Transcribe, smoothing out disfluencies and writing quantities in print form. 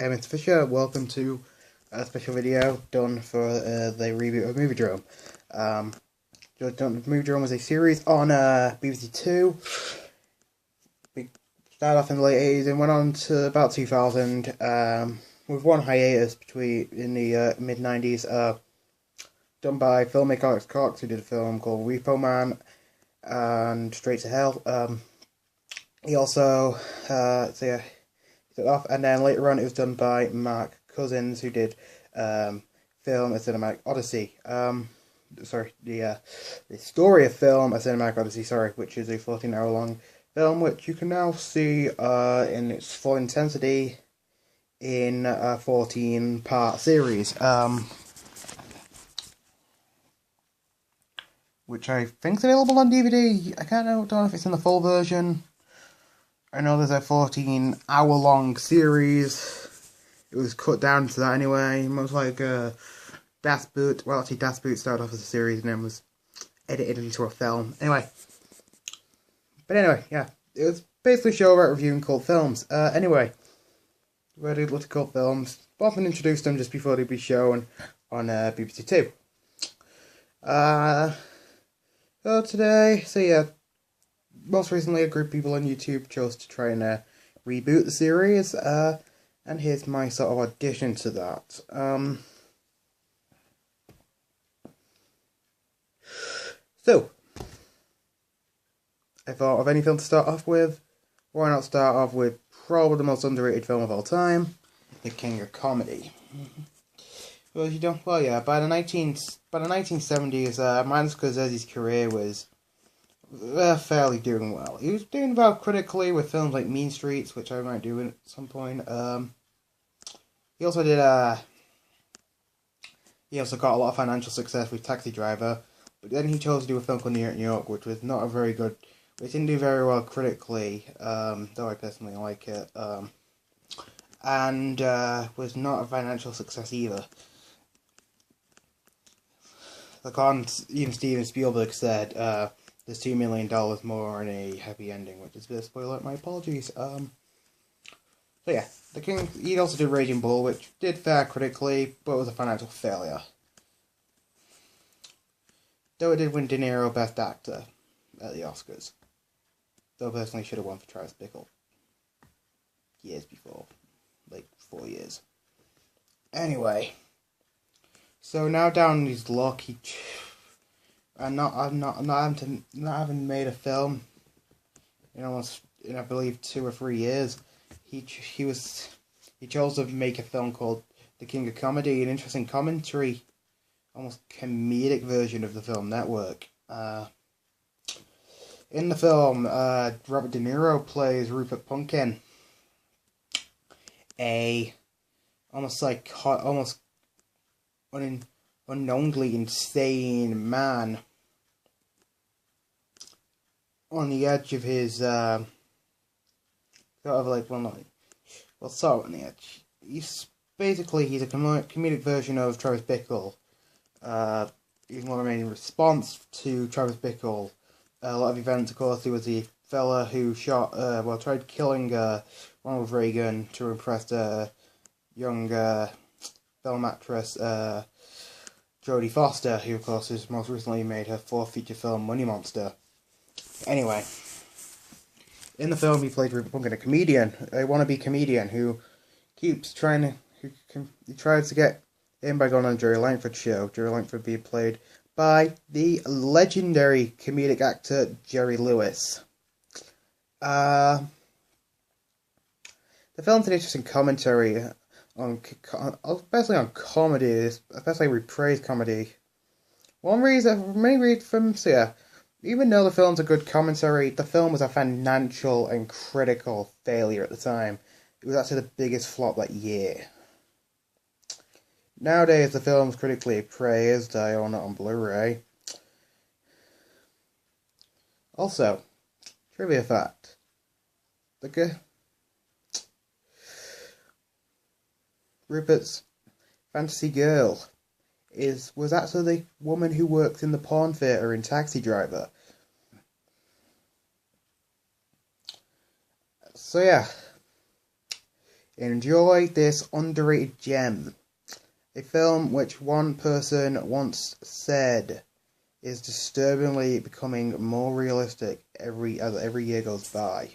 I'm Mr. Fisher. Welcome to a special video done for the reboot of Moviedrome. Moviedrome was a series on BBC Two. We started off in the late 80s and went on to about 2000, with one hiatus in the mid 90s, done by filmmaker Alex Cox, who did a film called Repo Man and Straight to Hell. He also off, and then later on it was done by Mark Cousins, who did film A Cinematic Odyssey. The story of film A Cinematic Odyssey, which is a 14-hour long film, which you can now see in its full intensity in a 14-part series, which I think is available on DVD. I don't know if it's in the full version. I know there's a 14-hour-long series. It was cut down to that anyway. Most like Das Boot. Well, actually, Das Boot started off as a series and then was edited into a film. Anyway, yeah, it was basically a show about reviewing cult films. Anyway, where they looked at cult films. Often introduced them just before they'd be shown on BBC Two. Most recently, a group of people on YouTube chose to try and reboot the series, and here's my sort of audition to that. So, I thought of any film to start off with. Why not start off with probably the most underrated film of all time, The King of Comedy. By the 1970s, Martin Scorsese's career was fairly doing well. He was doing well critically with films like Mean Streets, which I might do at some point. He also got a lot of financial success with Taxi Driver, but then he chose to do a film called New York, which was not which didn't do very well critically, though I personally like it, and was not a financial success either. Even Steven Spielberg said, there's $2 million more and a happy ending, which is a bit of a spoiler. My apologies. The King. He also did Raging Bull, which did fare critically, but was a financial failure. Though it did win De Niro Best Actor at the Oscars. Though personally should have won for Travis Bickle. Years before, like 4 years. Anyway, so now down his luck, not having made a film in I believe 2 or 3 years, he chose to make a film called The King of Comedy, an interesting commentary, almost comedic version of the film Network. In the film, Robert De Niro plays Rupert Punkin, a almost unknowingly insane man on the edge of his on the edge. He's a comedic version of Travis Bickle. In response to Travis Bickle, a lot of events. Of course, he was the fella who tried killing Ronald Reagan to impress a young film actress, Jodie Foster, who of course has most recently made her 4th feature film, Money Monster. Anyway, in the film he played Rupert Punkin, a wannabe comedian who tries to get in by going on Jerry Langford show. Jerry Langford being played by the legendary comedic actor Jerry Lewis. The film's an interesting commentary especially on comedy, especially reprised comedy. Even though the film's a good commentary, the film was a financial and critical failure at the time. It was actually the biggest flop that year. Nowadays, the film's critically praised. I own it on Blu-ray. Also, trivia fact. Rupert's fantasy girl was actually the woman who worked in the porn theatre in Taxi Driver. So yeah, Enjoy this underrated gem. A film which one person once said is disturbingly becoming more realistic as every year goes by.